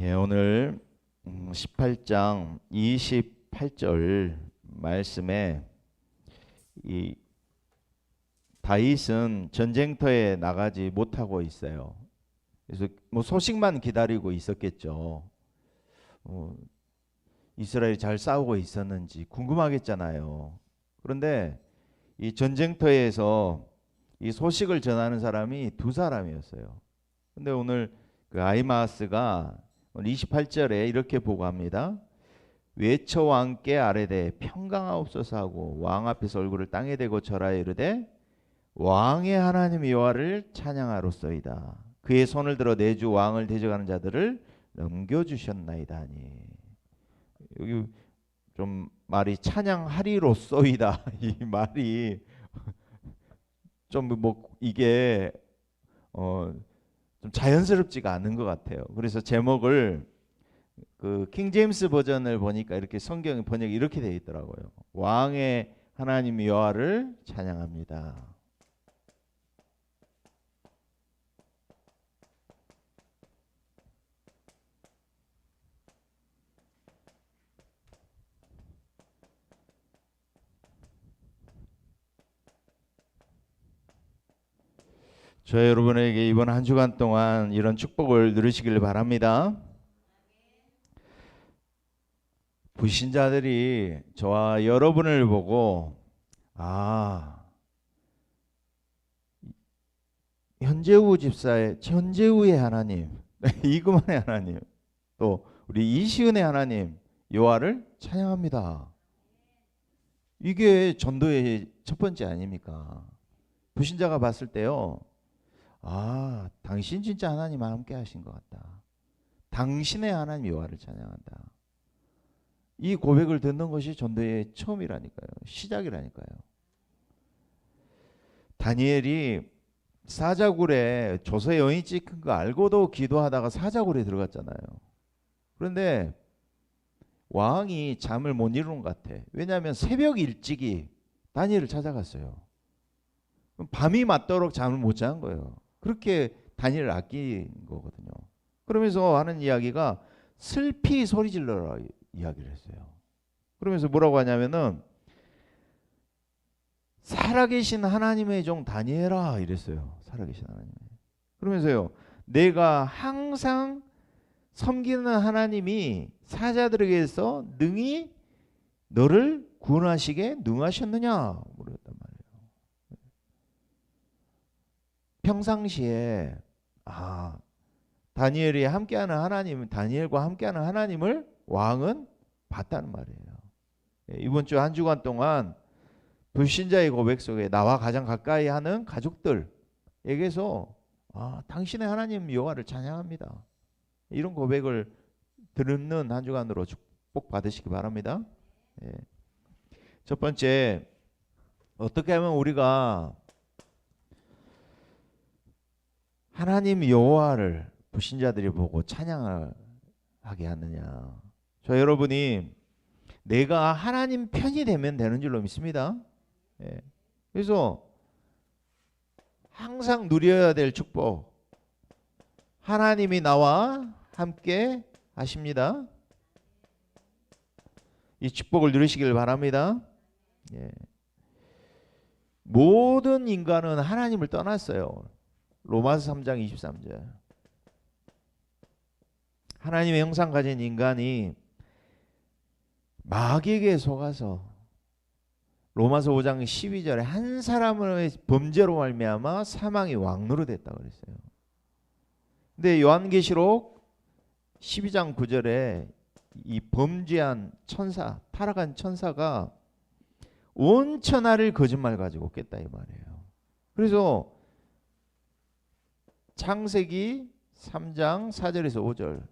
예, 오늘 18장 28절 말씀에 이 다윗은 전쟁터에 나가지 못하고 있어요. 그래서 뭐 소식만 기다리고 있었겠죠. 이스라엘이 잘 싸우고 있었는지 궁금하겠잖아요. 그런데 이 전쟁터에서 이 소식을 전하는 사람이 두 사람이었어요. 근데 오늘 그 아히마아스가 28절에 이렇게 보고합니다. 외쳐 왕께 아뢰되 평강하옵소서 하고 왕 앞에서 얼굴을 땅에 대고 절하여 이르되 왕의 하나님 여호와를 찬양하로소이다. 그의 손을 들어 내 주 왕을 대적하는 자들을 넘겨주셨나이다 하니, 여기 좀 말이 찬양하리로소이다 이 말이 좀 뭐 이게 좀 자연스럽지가 않은 것 같아요. 그래서 제목을 그 킹제임스 버전을 보니까 이렇게 성경 번역이 이렇게 되어 있더라고요. 왕의 하나님 여호와를 찬양합니다. 저 여러분에게 이번 한 주간 동안 이런 축복을 누리시길 바랍니다. 불신자들이 저와 여러분을 보고 현재우 집사의 현재우의 하나님, 이금환의 하나님, 또 우리 이시은의 하나님 여호와를 찬양합니다. 이게 전도의 첫 번째 아닙니까? 불신자가 봤을 때요, 당신 진짜 하나님과 함께 하신 것 같다. 당신의 하나님 여호와를 찬양한다. 이 고백을 듣는 것이 전도의 처음이라니까요. 시작이라니까요. 다니엘이 사자굴에 조서 여인 찍힌 거 알고도 기도하다가 사자굴에 들어갔잖아요. 그런데 왕이 잠을 못 이루는 것 같아. 왜냐하면 새벽 일찍이 다니엘을 찾아갔어요. 밤이 맞도록 잠을 못 잔 거예요. 그렇게 다니엘을 아낀 거거든요. 그러면서 하는 이야기가 슬피 소리 질러라 이야기를 했어요. 그러면서 뭐라고 하냐면은 살아계신 하나님의 종 다니엘아 이랬어요. 살아계신 하나님. 그러면서요, 내가 항상 섬기는 하나님이 사자들에게서 능히 너를 구원하시게 능하셨느냐 물었단 말이에요. 평상시에 다니엘이 함께하는 하나님, 다니엘과 함께하는 하나님을 왕은 봤다는 말이에요. 이번 주 한 주간 동안 불신자의 고백 속에 나와 가장 가까이 하는 가족들에게서 당신의 하나님 여호와를 찬양합니다. 이런 고백을 듣는 한 주간으로 축복 받으시기 바랍니다. 첫 번째, 어떻게 하면 우리가 하나님 여호와를 불신자들이 보고 찬양하게 하느냐. 저 여러분이 내가 하나님 편이 되면 되는 줄로 믿습니다. 그래서 항상 누려야 될 축복, 하나님이 나와 함께 하십니다. 이 축복을 누리시길 바랍니다. 모든 인간은 하나님을 떠났어요. 로마서 3장 23절. 하나님의 형상 가진 인간이 마귀에게 속아서 로마서 5장 12절에 한 사람의 범죄로 말미암아 사망이 왕노릇했다고 그랬어요. 근데 요한계시록 12장 9절에 이 범죄한 천사, 타락한 천사가 온 천하를 거짓말 가지고 깼다 이 말이에요. 그래서 창세기 3장 4절에서 5절,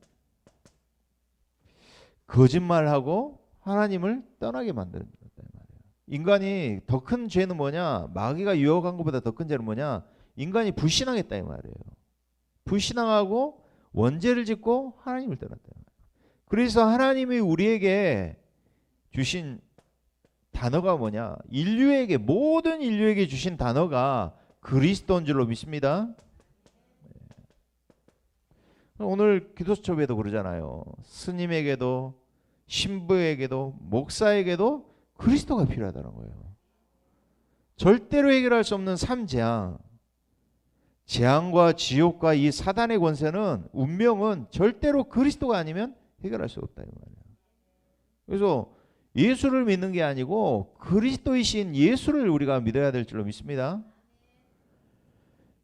거짓말하고 하나님을 떠나게 만들었다 이 말이에요. 인간이 더 큰 죄는 뭐냐? 마귀가 유혹한 것보다 더 큰 죄는 뭐냐? 인간이 불신앙했다 이 말이에요. 불신앙하고 원죄를 짓고 하나님을 떠났다. 그래서 하나님이 우리에게 주신 단어가 뭐냐? 인류에게, 모든 인류에게 주신 단어가 그리스도인 줄로 믿습니다. 오늘 기도수첩에도 그러잖아요. 스님에게도 신부에게도 목사에게도 그리스도가 필요하다는 거예요. 절대로 해결할 수 없는 삼재앙, 재앙과 지옥과 이 사단의 권세는, 운명은 절대로 그리스도가 아니면 해결할 수 없다 이 말이에요. 그래서 예수를 믿는 게 아니고 그리스도이신 예수를 우리가 믿어야 될 줄로 믿습니다.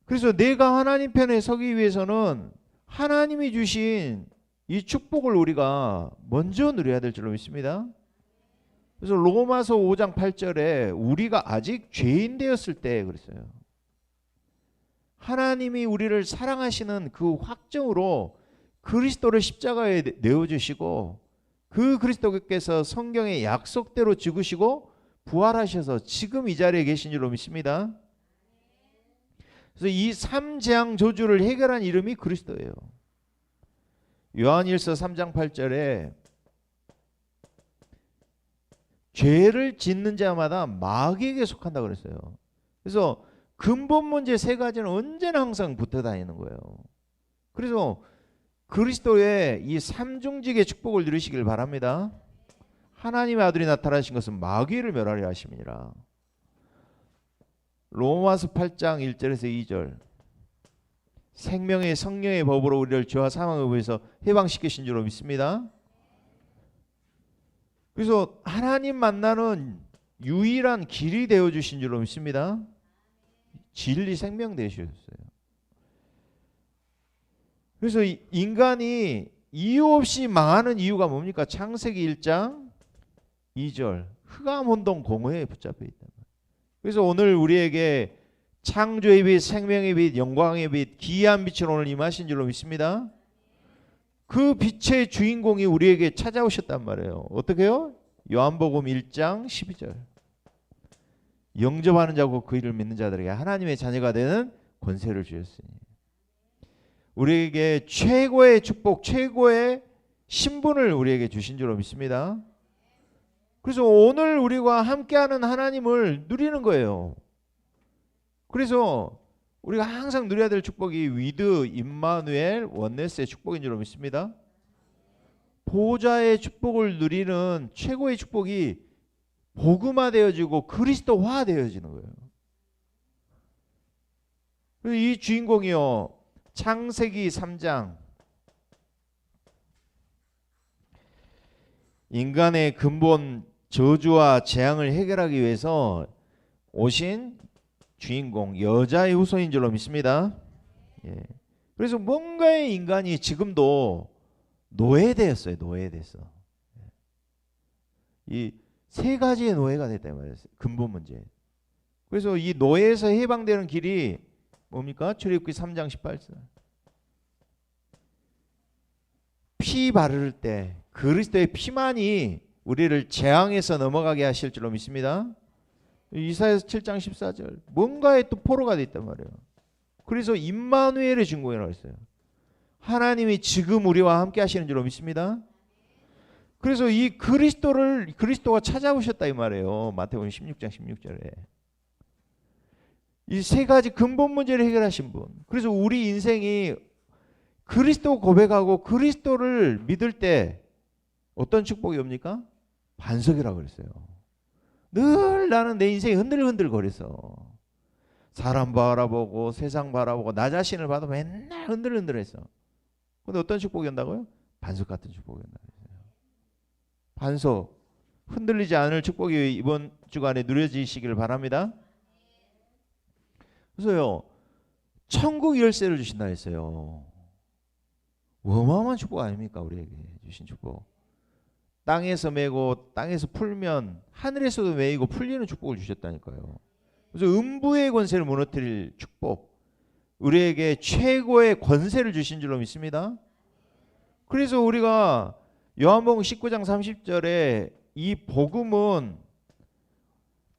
그래서 내가 하나님 편에 서기 위해서는 하나님이 주신 이 축복을 우리가 먼저 누려야 될 줄로 믿습니다. 그래서 로마서 5장 8절에 우리가 아직 죄인 되었을 때 그랬어요. 하나님이 우리를 사랑하시는 그 확정으로 그리스도를 십자가에 내어주시고, 그 그리스도께서 성경의 약속대로 죽으시고 부활하셔서 지금 이 자리에 계신 줄로 믿습니다. 그래서 이 삼재앙 저주를 해결한 이름이 그리스도예요. 요한일서 3장 8절에 죄를 짓는 자마다 마귀에게 속한다 그랬어요. 그래서 근본 문제 세 가지는 언제나 항상 붙어 다니는 거예요. 그래서 그리스도의 이 삼중직의 축복을 누리시길 바랍니다. 하나님의 아들이 나타나신 것은 마귀를 멸하려 하심이니라. 로마서 8장 1절에서 2절, 생명의 성령의 법으로 우리를 죄와 사망의 법에서 해방시키신 줄로 믿습니다. 그래서 하나님 만나는 유일한 길이 되어주신 줄로 믿습니다. 진리 생명 되셨어요. 그래서 인간이 이유 없이 망하는 이유가 뭡니까? 창세기 1장 2절, 흑암 혼돈 공허에 붙잡혀 있다. 그래서 오늘 우리에게 창조의 빛, 생명의 빛, 영광의 빛, 기이한 빛을 오늘 임하신 줄로 믿습니다. 그 빛의 주인공이 우리에게 찾아오셨단 말이에요. 어떻게요? 요한복음 1장 12절, 영접하는 자고 그 이름을 믿는 자들에게 하나님의 자녀가 되는 권세를 주셨으니, 우리에게 최고의 축복, 최고의 신분을 우리에게 주신 줄로 믿습니다. 그래서 오늘 우리와 함께하는 하나님을 누리는 거예요. 그래서 우리가 항상 누려야 될 축복이 위드, 임마누엘, 원네스의 축복인 줄로 믿습니다. 보좌의 축복을 누리는 최고의 축복이 복음화되어지고 그리스도화되어지는 거예요. 그래서 이 주인공이요, 창세기 3장, 인간의 근본 저주와 재앙을 해결하기 위해서 오신 주인공, 여자의 후손인 줄로 믿습니다. 예. 그래서 뭔가의 인간이 지금도 노예되었어요. 노예됐어. 이 세 가지의 노예가 됐단 말이에요. 근본 문제. 그래서 이 노예에서 해방되는 길이 뭡니까? 출애굽기 3장 18절. 피 바를 때 그리스도의 피만이 우리를 재앙에서 넘어가게 하실 줄로 믿습니다. 이사야서 7장 14절, 뭔가에 또 포로가 돼 있단 말이에요. 그래서 임마누엘의 주인공이라고 했어요. 하나님이 지금 우리와 함께 하시는 줄로 믿습니다. 그래서 이 그리스도가 찾아오셨다 이 말이에요. 마태복음 16장 16절에 이 세 가지 근본 문제를 해결하신 분. 그래서 우리 인생이 그리스도 고백하고 그리스도를 믿을 때 어떤 축복이 옵니까? 반석이라고 그랬어요. 늘 나는 내 인생이 흔들흔들 거렸어. 사람 바라보고 세상 바라보고 나 자신을 봐도 맨날 흔들흔들했어. 근데 어떤 축복이 온다고요? 반석 같은 축복이 온다고 했어요. 반석, 흔들리지 않을 축복이 이번 주간에 누려지시기를 바랍니다. 그래서요, 천국 열쇠를 주신다 했어요. 어마어마한 축복 아닙니까? 우리에게 주신 축복. 땅에서 매고 땅에서 풀면 하늘에서도 매이고 풀리는 축복을 주셨다니까요. 그래서 음부의 권세를 무너뜨릴 축복, 우리에게 최고의 권세를 주신 줄로 믿습니다. 그래서 우리가 요한복음 19장 30절에 이 복음은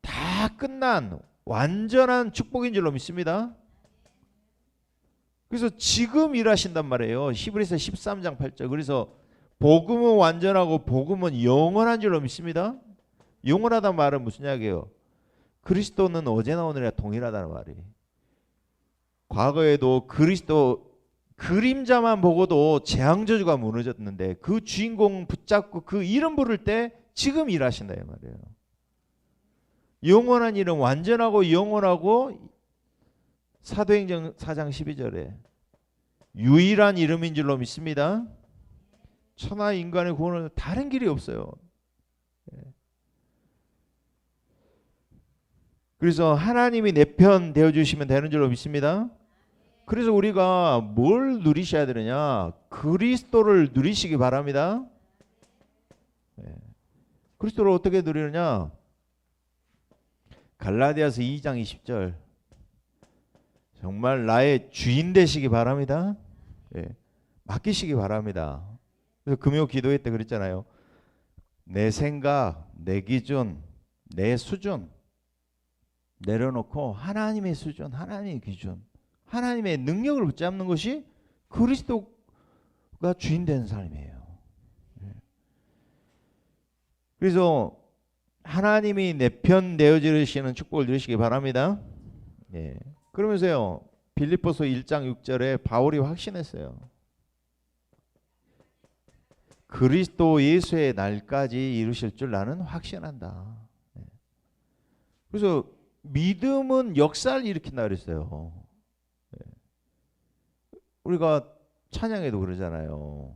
다 끝난 완전한 축복인 줄로 믿습니다. 그래서 지금 일하신단 말이에요. 히브리서 13장 8절. 그래서 복음은 완전하고 복음은 영원한 줄로 믿습니다. 영원하다는 말은 무슨 이야기예요? 그리스도는 어제나 오늘이나 동일하다는 말이. 과거에도 그리스도 그림자만 보고도 재앙저주가 무너졌는데 그 주인공 붙잡고 그 이름 부를 때 지금 일하신다 이 말이에요. 영원한 이름, 완전하고 영원하고 사도행전 4장 12절에 유일한 이름인 줄로 믿습니다. 천하 인간의 구원은 다른 길이 없어요. 그래서 하나님이 내 편 되어주시면 되는 줄로 믿습니다. 그래서 우리가 뭘 누리셔야 되느냐? 그리스도를 누리시기 바랍니다. 그리스도를 어떻게 누리느냐? 갈라디아서 2장 20절 정말 나의 주인 되시기 바랍니다. 맡기시기 바랍니다. 그래서 금요 기도회 때 그랬잖아요. 내 생각, 내 기준, 내 수준 내려놓고 하나님의 수준, 하나님의 기준, 하나님의 능력을 붙잡는 것이 그리스도가 주인 되는 삶이에요. 그래서 하나님이 내 편 내어주시는 축복을 누리시기 바랍니다. 그러면서요. 빌립보서 1장 6절에 바울이 확신했어요. 그리스도 예수의 날까지 이루실 줄 나는 확신한다. 그래서 믿음은 역사를 일으킨다 그랬어요. 우리가 찬양에도 그러잖아요.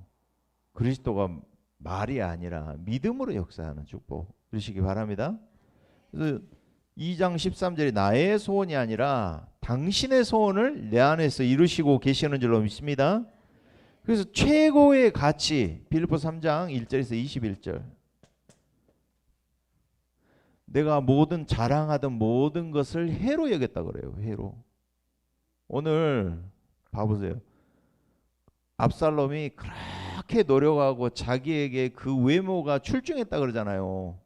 그리스도가 말이 아니라 믿음으로 역사하는 축복 누리시기 바랍니다. 그래서 2장 13절에 나의 소원이 아니라 당신의 소원을 내 안에서 이루시고 계시는 줄로 믿습니다. 그래서 최고의 가치 빌립보서 3장 1절에서 21절 내가 모든 자랑하던 모든 것을 해로 여겼다 그래요. 해로. 오늘 봐보세요. 압살롬이 그렇게 노력하고 자기에게 그 외모가 출중했다 그러잖아요.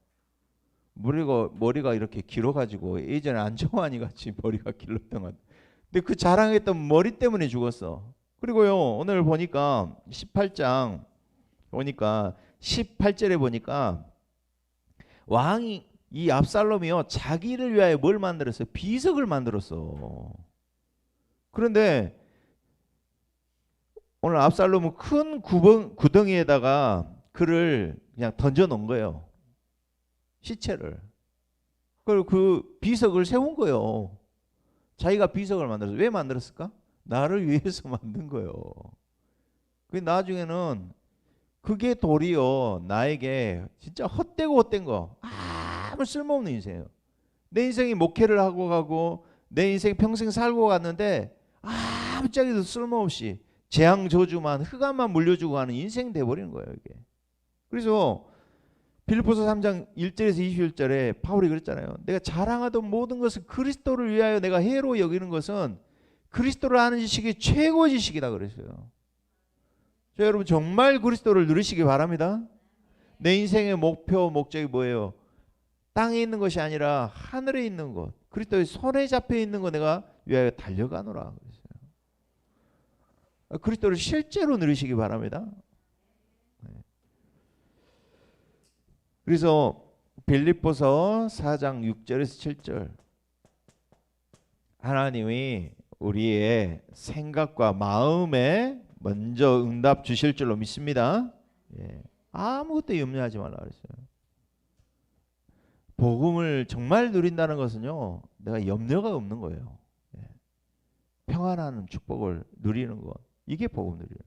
머리가 이렇게 길어가지고 예전에 안정환이 같이 머리가 길렀던 것 같아요. 근데 그 자랑했던 머리 때문에 죽었어. 그리고요 오늘 보니까 18장 보니까 18절에 보니까 왕이 이 압살롬이요 자기를 위하여 뭘 만들었어요? 비석을 만들었어. 그런데 오늘 압살롬은 큰 구덩이에다가 그를 그냥 던져 놓은 거예요. 시체를. 그리고 그 비석을 세운 거예요. 자기가 비석을 만들었어요. 왜 만들었을까? 나를 위해서 만든 거예요. 그 나중에는 그게 도리어 나에게 진짜 헛되고 헛된 거 아무 쓸모없는 인생이에요. 내 인생이 목회를 하고 가고 내 인생 평생 살고 갔는데 아무짝에도 쓸모없이 재앙 저주만 흑암만 물려주고 가는 인생 돼버리는 거예요 이게. 그래서 빌립보서 3장 1절에서 21절에 바울이 그랬잖아요. 내가 자랑하던 모든 것은 그리스도를 위하여 내가 해로 여기는 것은 그리스도를 아는 지식이 최고 지식이다 그랬어요. 자, 여러분 정말 그리스도를 누리시기 바랍니다. 내 인생의 목표 목적이 뭐예요? 땅에 있는 것이 아니라 하늘에 있는 것, 그리스도의 손에 잡혀 있는 것 내가 위하여 달려가노라 그랬어요. 그리스도를 실제로 누리시기 바랍니다. 그래서 빌립보서 4장 6절에서 7절 하나님이 우리의 생각과 마음에 먼저 응답 주실 줄로 믿습니다. 아무것도 염려하지 말라 그랬어요. 복음을 정말 누린다는 것은요 내가 염려가 없는 거예요. 평안한 축복을 누리는 것, 이게 복음 누리는.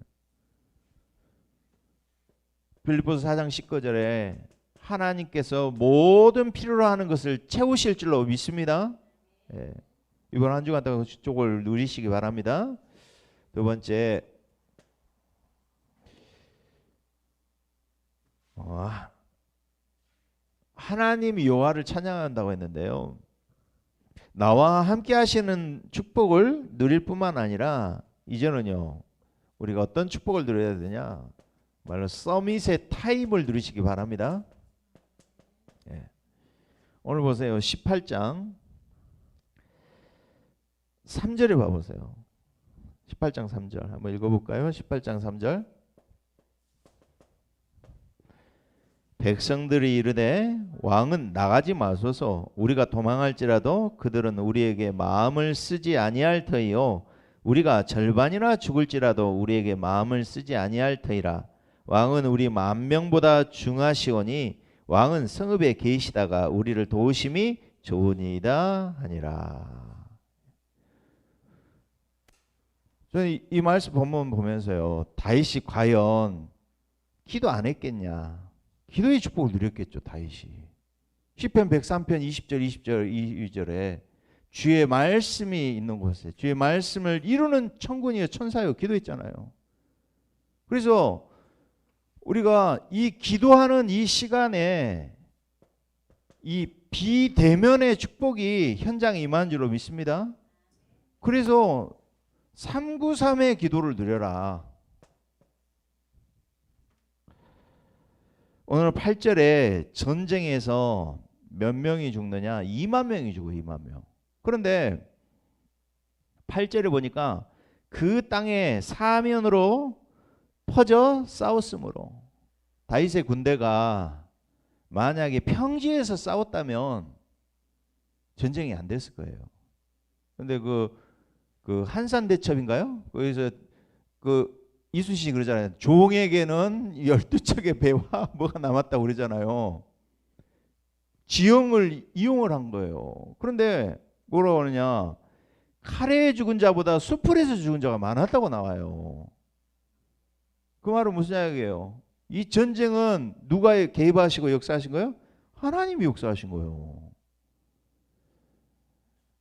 빌립보서 4장 19절에 하나님께서 모든 필요로 하는 것을 채우실 줄로 믿습니다. 이번 한 주간 동안 그 축복을 누리시기 바랍니다. 두 번째, 하나님 여호와를 찬양한다고 했는데요. 나와 함께 하시는 축복을 누릴 뿐만 아니라 이제는요 우리가 어떤 축복을 누려야 되냐, 말로 서밋의 타임을 누리시기 바랍니다. 오늘 보세요. 18장 3절에 봐보세요. 18장 3절 한번 읽어볼까요? 18장 3절 백성들이 이르되 왕은 나가지 마소서. 우리가 도망할지라도 그들은 우리에게 마음을 쓰지 아니할 터이요 우리가 절반이나 죽을지라도 우리에게 마음을 쓰지 아니할 터이라. 왕은 우리 10,000명보다 중하시오니 왕은 성읍에 계시다가 우리를 도우심이 좋으니이다 하니라. 저는 이 말씀 본문 보면서요, 다윗이 과연 기도 안 했겠냐? 기도의 축복을 누렸겠죠, 다윗이. 시편 103편 20절 22절에 주의 말씀이 있는 곳에 주의 말씀을 이루는 천군이여 천사여 기도했잖아요. 그래서 우리가 이 기도하는 이 시간에 이 비대면의 축복이 현장에 임한 줄로 믿습니다. 그래서 393의 기도를 누려라. 오늘 8절에 전쟁에서 몇 명이 죽느냐? 2만 명이 죽어, 2만 명. 그런데 8절에 보니까 그 땅의 사면으로 퍼져 싸웠으므로, 다윗의 군대가 만약에 평지에서 싸웠다면 전쟁이 안 됐을 거예요. 그런데 그 한산대첩인가요? 거기서 이순신이 그러잖아요. 종에게는 12척의 배와 뭐가 남았다고 그러잖아요. 지형을 이용을 한 거예요. 그런데 뭐라고 하느냐? 칼에 죽은 자보다 수풀에서 죽은 자가 많았다고 나와요. 그 말은 무슨 이야기예요? 이 전쟁은 누가 개입하시고 역사하신 거예요? 하나님이 역사하신 거예요.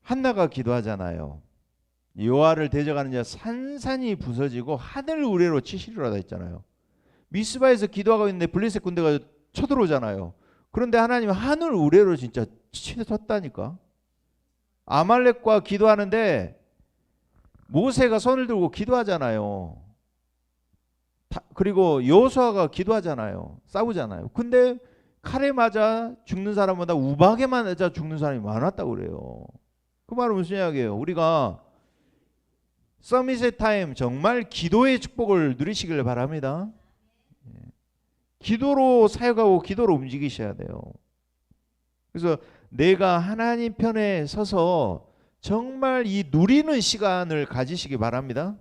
한나가 기도하잖아요. 여호와를 대적하는 자 산산이 부서지고 하늘 우레로 치시리라 했잖아요. 미스바에서 기도하고 있는데 블레셋 군대가 쳐들어오잖아요. 그런데 하나님이 하늘 우레로 진짜 치셨다니까. 아말렉과 기도하는데 모세가 손을 들고 기도하잖아요. 그리고 여호수아가 기도하잖아요. 싸우잖아요. 근데 칼에 맞아 죽는 사람보다 우박에 맞아 죽는 사람이 많았다고 그래요. 그 말은 무슨 이야기예요? 우리가 서밋의 타임 정말 기도의 축복을 누리시길 바랍니다. 기도로 사역하고 기도로 움직이셔야 돼요. 그래서 내가 하나님 편에 서서 정말 이 누리는 시간을 가지시기 바랍니다.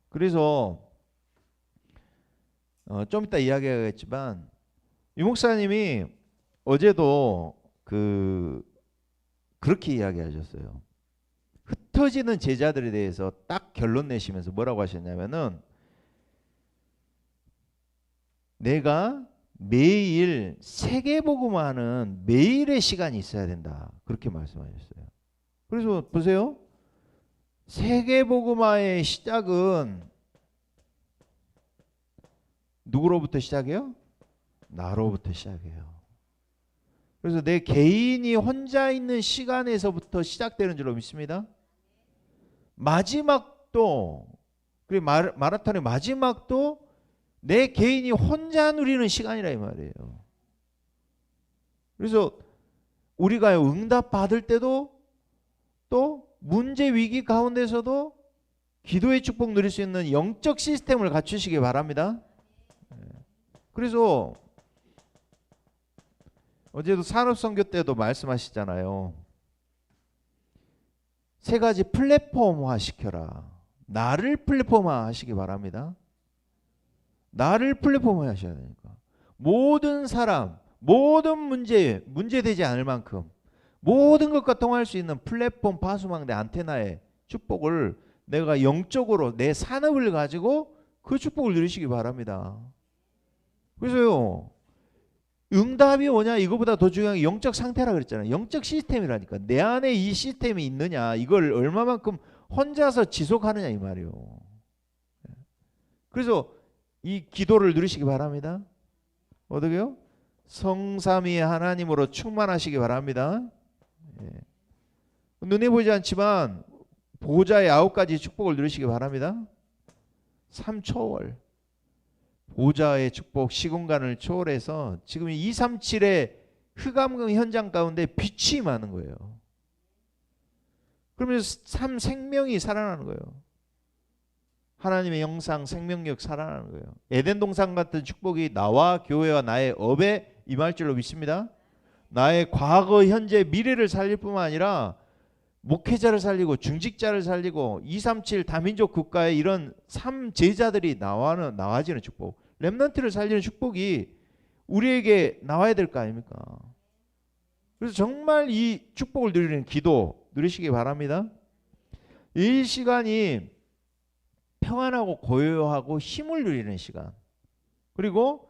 그래서 좀 이따 이야기하겠지만 유 목사님이 어제도 그렇게 이야기하셨어요. 흩어지는 제자들에 대해서 딱 결론 내시면서 뭐라고 하셨냐면은, 내가 매일 세계복음화하는 매일의 시간이 있어야 된다. 그렇게 말씀하셨어요. 그래서 보세요. 세계복음화의 시작은 누구로부터 시작해요? 나로부터 시작해요. 그래서 내 개인이 혼자 있는 시간에서부터 시작되는 줄로 믿습니다. 마지막도, 그리고 마라톤의 마지막도 내 개인이 혼자 누리는 시간이라 이 말이에요. 그래서 우리가 응답 받을 때도 또 문제 위기 가운데서도 기도의 축복 누릴 수 있는 영적 시스템을 갖추시기 바랍니다. 그래서 어제도 산업선교 때도 말씀하시잖아요. 3가지 플랫폼화 시켜라. 나를 플랫폼화 하시기 바랍니다. 나를 플랫폼화 하셔야 되니까. 모든 사람, 모든 문제되지 않을 만큼 모든 것과 통할 수 있는 플랫폼 파수망대 안테나의 축복을 내가 영적으로 내 산업을 가지고 그 축복을 누리시기 바랍니다. 그래서요, 응답이 뭐냐? 이거보다 더 중요한 게 영적 상태라 그랬잖아요. 영적 시스템이라니까. 내 안에 이 시스템이 있느냐, 이걸 얼마만큼 혼자서 지속하느냐 이 말이에요. 그래서 이 기도를 누리시기 바랍니다. 어떻게요? 성삼위 하나님으로 충만하시기 바랍니다. 눈에 보이지 않지만 보좌의 9가지 축복을 누리시기 바랍니다. 3초월 보좌의 축복, 시공간을 초월해서 지금 237의 흑암금 현장 가운데 빛이 많은 거예요. 그러면서 생명이 살아나는 거예요. 하나님의 영상, 생명력 살아나는 거예요. 에덴 동산 같은 축복이 나와 교회와 나의 업에 임할 줄로 믿습니다. 나의 과거, 현재, 미래를 살릴 뿐만 아니라 목회자를 살리고 중직자를 살리고 237 다민족 국가의 이런 3제자들이 나와지는 축복, 렘넌트를 살리는 축복이 우리에게 나와야 될 거 아닙니까? 그래서 정말 이 축복을 누리는 기도 누리시기 바랍니다. 이 시간이 평안하고 고요하고 힘을 누리는 시간, 그리고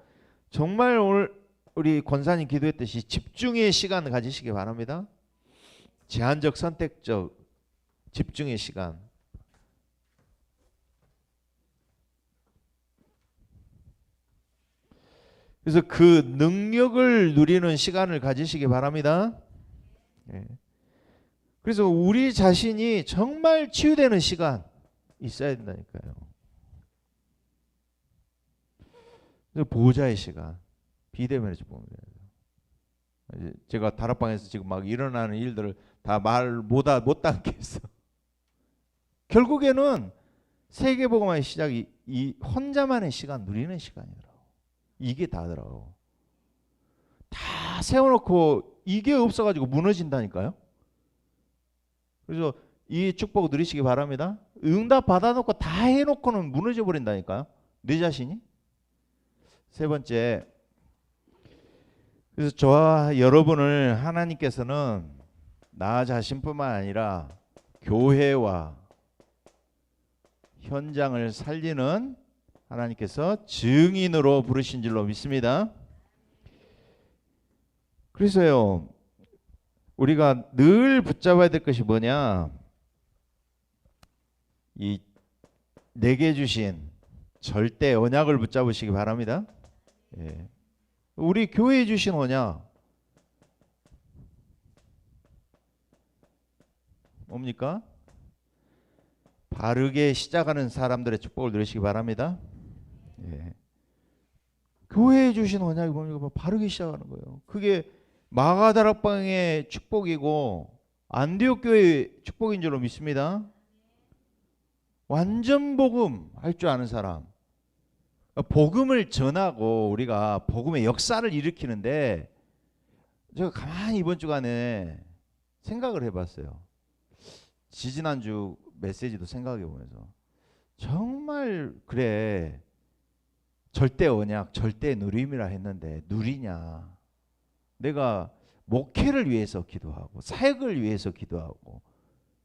정말 오늘 우리 권사님 기도했듯이 집중의 시간을 가지시기 바랍니다. 제한적 선택적 집중의 시간. 그래서 그 능력을 누리는 시간을 가지시기 바랍니다. 예. 그래서 우리 자신이 정말 치유되는 시간 있어야 된다니까요. 보호자의 시간, 비대면에서 보면 돼요. 제가 다락방에서 지금 막 일어나는 일들을 다 말 못 담겠어. 결국에는 세계복음화의 시작이 이 혼자만의 시간 누리는 시간이더라고. 이게 다더라고. 다 세워놓고 이게 없어가지고 무너진다니까요. 그래서 이 축복 누리시기 바랍니다. 응답 받아놓고 다 해놓고는 무너져 버린다니까요. 내 자신이. 세 번째, 그래서 저와 여러분을 하나님께서는 나 자신뿐만 아니라 교회와 현장을 살리는 하나님께서 증인으로 부르신 줄로 믿습니다. 그래서요, 우리가 늘 붙잡아야 될 것이 뭐냐, 이 내게 주신 절대 언약을 붙잡으시기 바랍니다. 예. 우리 교회에 주신 언약 뭡니까? 바르게 시작하는 사람들의 축복을 누리시기 바랍니다. 예. 교회에 주신 언약이 뭡니까? 바르게 시작하는 거예요. 그게 마가다락방의 축복이고 안디옥 교회의 축복인 줄로 믿습니다. 완전 복음 할 줄 아는 사람, 복음을 전하고 우리가 복음의 역사를 일으키는데, 제가 가만히 이번 주간에 생각을 해봤어요. 지지난주 메시지도 생각해 보면서 정말 그래, 절대 언약 절대 누림이라 했는데 누리냐. 내가 목회를 위해서 기도하고 사역을 위해서 기도하고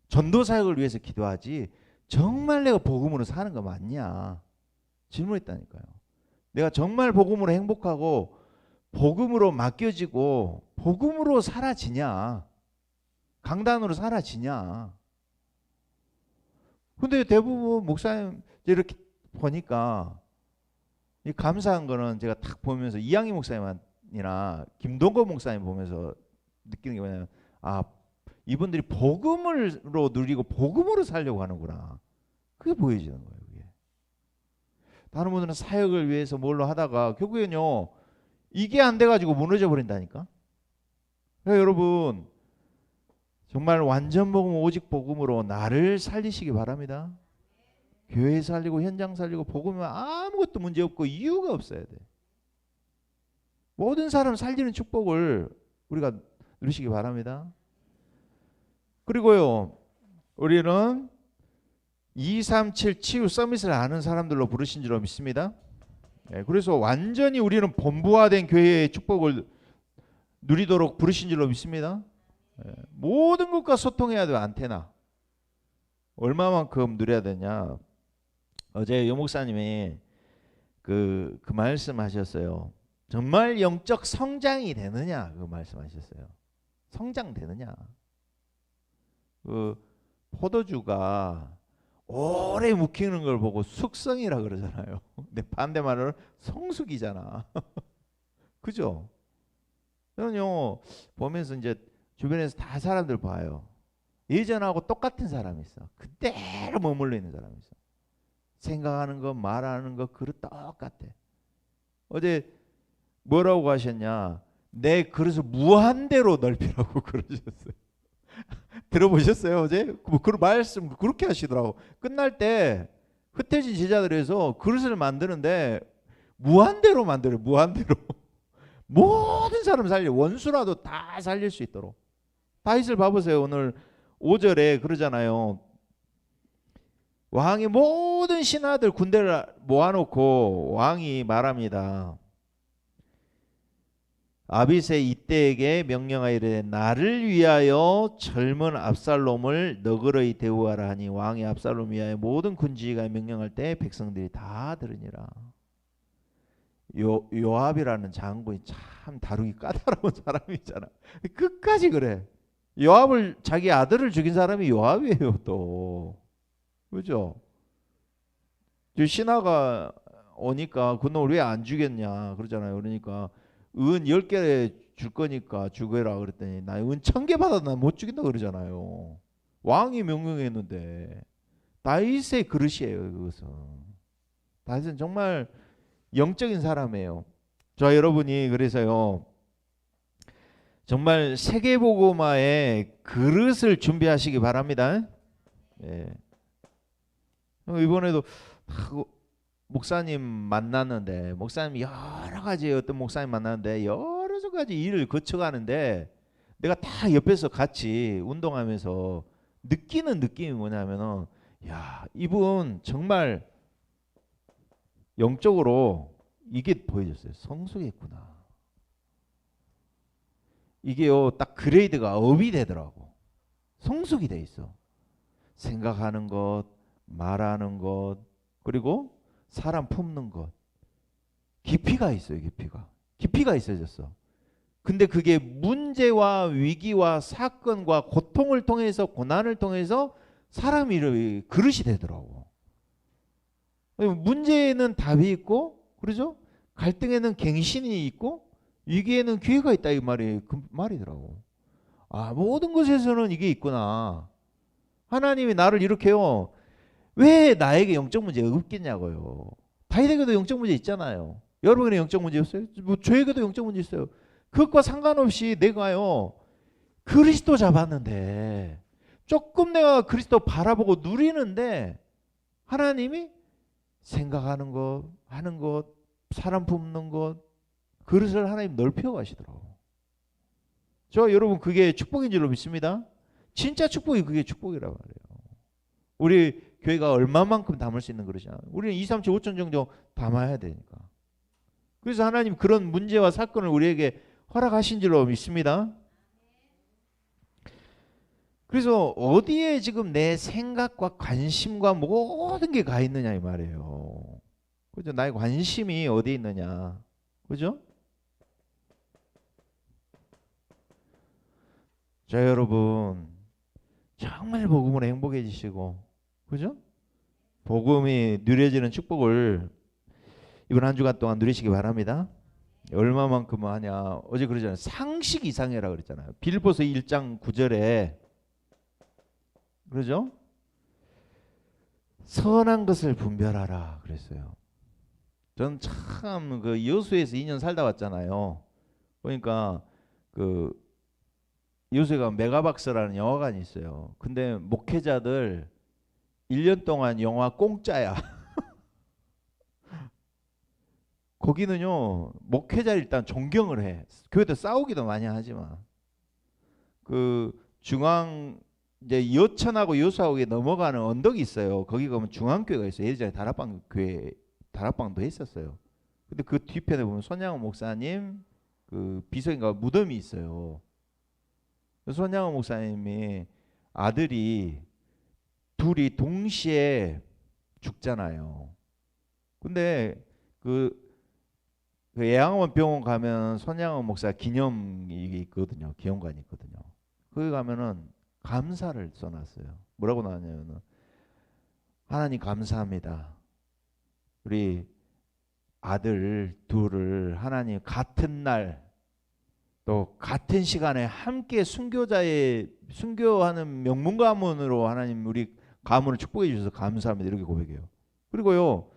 전도 사역을 위해서 기도하지 정말 내가 복음으로 사는 거 맞냐 질문했다니까요. 내가 정말 복음으로 행복하고 복음으로 맡겨지고 복음으로 사라지냐, 강단으로 사라지냐. 근데 대부분 목사님 이렇게 보니까 감사한 거는, 제가 딱 보면서 이양희 목사님이나 김동건 목사님 보면서 느끼는 게 뭐냐면, 아, 이분들이 복음으로 누리고 복음으로 살려고 하는구나. 그게 보여지는 거예요. 그게. 다른 분들은 사역을 위해서 뭘로 하다가 결국엔요 이게 안 돼가지고 무너져 버린다니까. 그러니까 여러분 정말 완전 복음 오직 복음으로 나를 살리시기 바랍니다. 교회 살리고 현장 살리고 복음이면 아무것도 문제 없고 이유가 없어야 돼. 모든 사람 살리는 축복을 우리가 누리시기 바랍니다. 그리고요, 우리는 237 치유 서밋을 아는 사람들로 부르신 줄로 믿습니다. 그래서 완전히 우리는 본부화된 교회의 축복을 누리도록 부르신 줄로 믿습니다. 모든 것과 소통해야 돼요. 안테나 얼마만큼 누려야 되냐. 어제 여 목사님이 그 말씀하셨어요. 정말 영적 성장이 되느냐, 그 말씀하셨어요. 성장되느냐. 그 포도주가 오래 묵히는 걸 보고 숙성이라 그러잖아요. 근데 반대말로 성숙이잖아. 그죠? 저는요 보면서 이제 주변에서 다 사람들 봐요. 예전하고 똑같은 사람이 있어. 그대로 머물러 있는 사람이 있어. 생각하는 거, 말하는 거 그릇 똑같아. 어제 뭐라고 하셨냐? 내 그릇을 무한대로 넓히라고 그러셨어요. 들어보셨어요 어제? 그 말씀 그렇게 하시더라고. 끝날 때 흩어진 제자들에서 그릇을 만드는데 무한대로 만들어요. 무한대로. 모든 사람 살려. 원수라도 다 살릴 수 있도록. 다윗을 봐보세요. 5절에 그러잖아요. 왕이 모든 신하들 군대를 모아놓고 왕이 말합니다. 아비새 이때에게 명령하이르되 나를 위하여 젊은 압살롬을 너그러이 대우하라 하니 왕이 압살롬 위하여 모든 군주가 명령할 때 백성들이 다 들으니라. 요압이라는 장군이 참 다루기 까다로운 사람이잖아. 끝까지 그래. 요압을 자기 아들을 죽인 사람이 요압이에요 또. 그죠? 신하가 오니까 그놈을 왜 안 죽였냐 그러잖아요. 그러니까 은 10개 줄 거니까 죽여라 그랬더니 나 은 1000개 받아도 못 죽인다 그러잖아요. 왕이 명령했는데. 다윗의 그릇이에요 그것은. 다윗은 정말 영적인 사람이에요. 저 여러분이 그래서요 정말 세계복음화의 그릇을 준비하시기 바랍니다. 예. 이번에도 목사님 만났는데 목사님 여러 가지 어떤 목사님 만났는데 여러 가지 일을 거쳐가는데 내가 다 옆에서 같이 운동하면서 느끼는 느낌이 뭐냐면은 야 이분 정말 영적으로 이게 보여졌어요. 성숙했구나. 이게요 딱 그레이드가 업이 되더라고. 성숙이 돼 있어. 생각하는 것, 말하는 것, 그리고 사람 품는 것. 깊이가 있어요. 깊이가 있어졌어. 근데 그게 문제와 위기와 사건과 고통을 통해서 고난을 통해서 사람이 그릇이 되더라고. 문제에는 답이 있고 그러죠? 갈등에는 갱신이 있고 위기에는 기회가 있다 이 말이 그 말이더라고. 아 모든 것에서는 이게 있구나. 하나님이 나를 이렇게요. 왜 나에게 영적 문제가 없겠냐고요. 다윗에게도 영적 문제 있잖아요. 여러분의 영적 문제 없어요? 뭐 저에게도 영적 문제 있어요. 그것과 상관없이 내가요 그리스도 잡았는데 조금 내가 그리스도 바라보고 누리는데 하나님이 생각하는 것, 하는 것, 사람 품는 것, 그릇을 하나님 넓혀 가시더라고. 저 여러분 그게 축복인 줄로 믿습니다. 진짜 축복이 그게 축복이란 말이에요. 우리 교회가 얼마만큼 담을 수 있는 그릇이냐. 우리는 2, 3, 7, 5천 정도 담아야 되니까. 그래서 하나님 그런 문제와 사건을 우리에게 허락하신 줄로 믿습니다. 그래서 어디에 지금 내 생각과 관심과 모든 게 가 있느냐 이 말이에요. 그죠? 나의 관심이 어디에 있느냐. 그죠? 자 여러분 정말 복음으로 행복해지시고 그죠? 복음이 누려지는 축복을 이번 한 주간 동안 누리시기 바랍니다. 얼마만큼 하냐. 어제 그러잖아요. 상식 이상이라 그랬잖아요. 빌립보서 1장 9절에 그러죠? 선한 것을 분별하라 그랬어요. 전 참 그 여수에서 2년 살다 왔잖아요. 그러니까 그 여수가 메가박스라는 영화관이 있어요. 근데 목회자들 1년 동안 영화 공짜야. 거기는요 목회자 일단 존경을 해. 교회도 싸우기도 많이 하지만 그 중앙 이제 여천하고 여수하고 넘어가는 언덕이 있어요. 거기 가면 중앙교회가 있어요. 예전에 다락방 교회 다락방도 했었어요. 근데 그 뒤편에 보면 손양호 목사님 그 비서인가 무덤이 있어요. 손양호 목사님이 아들이 둘이 동시에 죽잖아요. 근데 그 예양원 병원 가면 손양호 목사 기념이 있거든요. 기념관이 있거든요. 거기 가면은 감사를 써놨어요. 뭐라고 나왔냐면 하나님 감사합니다. 우리 아들 둘을 하나님 같은 날 또 같은 시간에 함께 순교하는 명문 가문으로 하나님 우리 가문을 축복해 주셔서 감사합니다. 이렇게 고백해요. 그리고요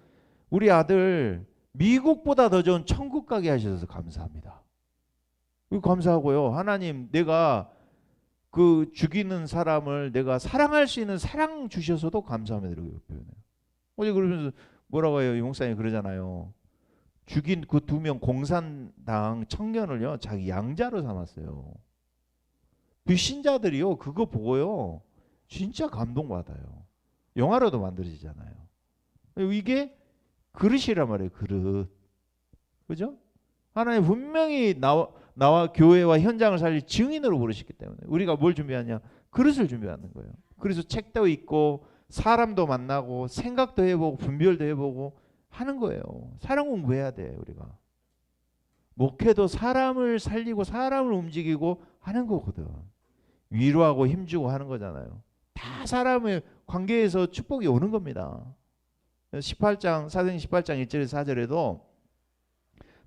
우리 아들 미국보다 더 좋은 천국 가게 하셔서 감사합니다. 감사하고요. 하나님 내가 그 죽이는 사람을 내가 사랑할 수 있는 사랑 주셔서도 감사합니다. 이렇게 표현해요. 어제 그러면서 뭐라고 해요? 이 목사님이 그러잖아요. 죽인 그 2명 공산당 청년을요 자기 양자로 삼았어요. 불신자들이요 그거 보고요 진짜 감동받아요. 영화로도 만들어지잖아요. 이게 그릇이란 말이에요. 그릇. 그죠? 하나님 분명히 나와 교회와 현장을 살릴 증인으로 부르셨기 때문에 우리가 뭘 준비하냐? 그릇을 준비하는 거예요. 그래서 책도 읽고 사람도 만나고 생각도 해보고 분별도 해보고 하는 거예요. 사람 공부해야 돼 우리가. 목회도 사람을 살리고 사람을 움직이고 하는 거거든. 위로하고 힘주고 하는 거잖아요. 다 사람의 관계에서 축복이 오는 겁니다. 18장 사도행 18장 1절에서 4절에도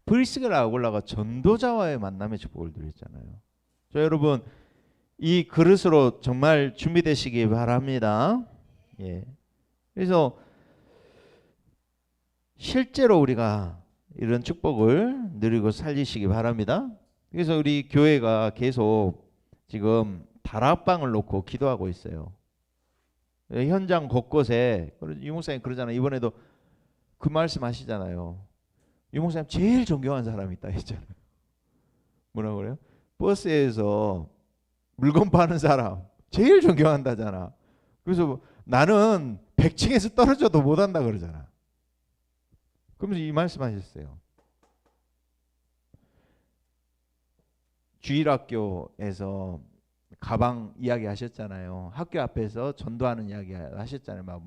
브리스가라 아굴라가 전도자와의 만남의 축복을 누렸잖아요. 자, 여러분 이 그릇으로 정말 준비되시기 바랍니다. 예. 그래서 실제로 우리가 이런 축복을 누리고 살리시기 바랍니다. 그래서 우리 교회가 계속 지금 다락방을 놓고 기도하고 있어요. 현장 곳곳에 유 목사님 그러잖아요. 이번에도 그 말씀 하시잖아요. 유 목사님 제일 존경하는 사람이 있다 했잖아요. 뭐라고 그래요? 버스에서 물건 파는 사람 제일 존경한다잖아. 그래서 나는 100층에서 떨어져도 못한다 그러잖아. 그러면서 이 말씀 하셨어요. 주일학교에서 가방 이야기 하셨잖아요. 학교 앞에서 전도하는 이야기 하셨잖아요.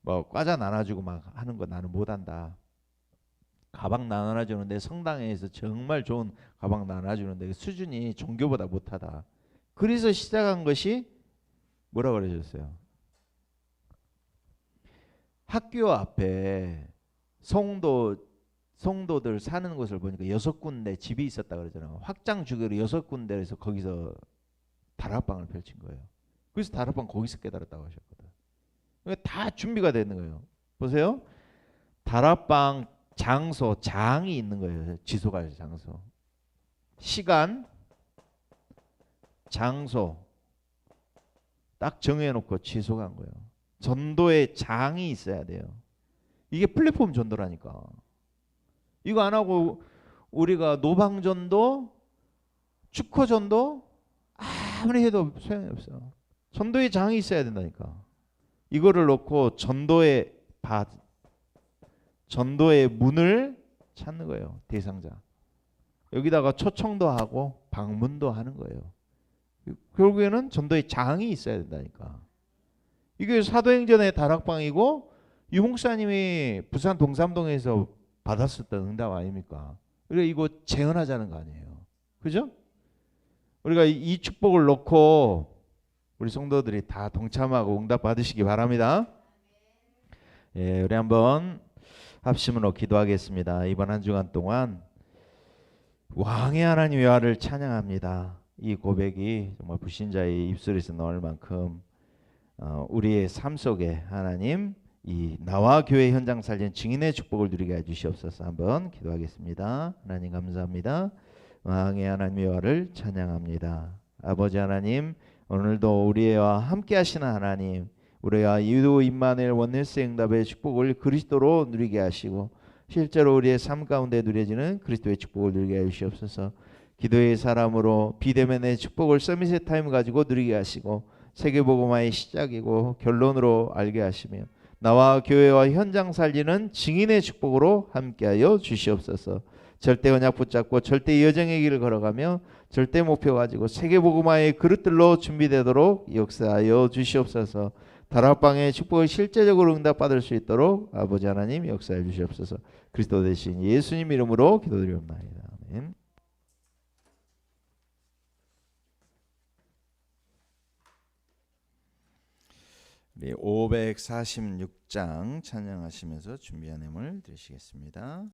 뭐 과자 나눠주고 막 하는 거 나는 못한다. 가방 나눠주는데 성당에서 정말 좋은 가방 나눠주는데 수준이 종교보다 못하다. 그래서 시작한 것이 뭐라 그러셨어요? 학교 앞에 성도들 사는 곳을 보니까 6군데 집이 있었다 그러잖아요. 확장 주거로 6군데에서 거기서 다락방을 펼친 거예요. 그래서 다락방 거기서 깨달았다고 하셨거든. 그러니까 다 준비가 되는 거예요. 보세요. 다락방 장소, 장이 있는 거예요. 지속할 장소. 시간, 장소 딱 정해놓고 지속한 거예요. 전도의 장이 있어야 돼요. 이게 플랫폼 전도라니까. 이거 안 하고 우리가 노방전도, 축호전도 아무리 해도 소용이 없어. 전도의 장이 있어야 된다니까. 이거를 놓고 전도의 문을 찾는 거예요. 대상자. 여기다가 초청도 하고 방문도 하는 거예요. 결국에는 전도의 장이 있어야 된다니까. 이게 사도행전의 다락방이고 유 목사님이 부산 동삼동에서 받았었던 응답 아닙니까? 우리가 이거 재현하자는 거 아니에요. 그죠? 우리가 이 축복을 놓고 우리 성도들이 다 동참하고 응답 받으시기 바랍니다. 예, 우리 한번 합심으로 기도하겠습니다. 이번 한 주간 동안 왕의 하나님 여호와를 찬양합니다. 이 고백이 정말 불신자의 입술에서 나올 만큼 우리의 삶 속에 하나님 이 나와 교회 현장 살린 증인의 축복을 누리게 해주시옵소서. 한번 기도하겠습니다. 하나님 감사합니다. 왕의 하나님 여호와를 찬양합니다. 아버지 하나님 오늘도 우리와 함께 하시는 하나님 우리와 유도 임마누엘 원네스 응답의 축복을 그리스도로 누리게 하시고 실제로 우리의 삶 가운데 누려지는 그리스도의 축복을 누리게 해주시옵소서. 기도의 사람으로 비대면의 축복을 서밋의 타임 가지고 누리게 하시고 세계복음화의 시작이고 결론으로 알게 하시며 나와 교회와 현장 살리는 증인의 축복으로 함께하여 주시옵소서. 절대 언약 붙잡고 절대 여정의 길을 걸어가며 절대 목표 가지고 세계복음화의 그릇들로 준비되도록 역사하여 주시옵소서. 다락방의 축복을 실제적으로 응답받을 수 있도록 아버지 하나님 역사해 주시옵소서. 그리스도 대신 예수님 이름으로 기도드리옵나이다. 아멘. 우리 546장 찬양하시면서 준비한 음을 드리시겠습니다.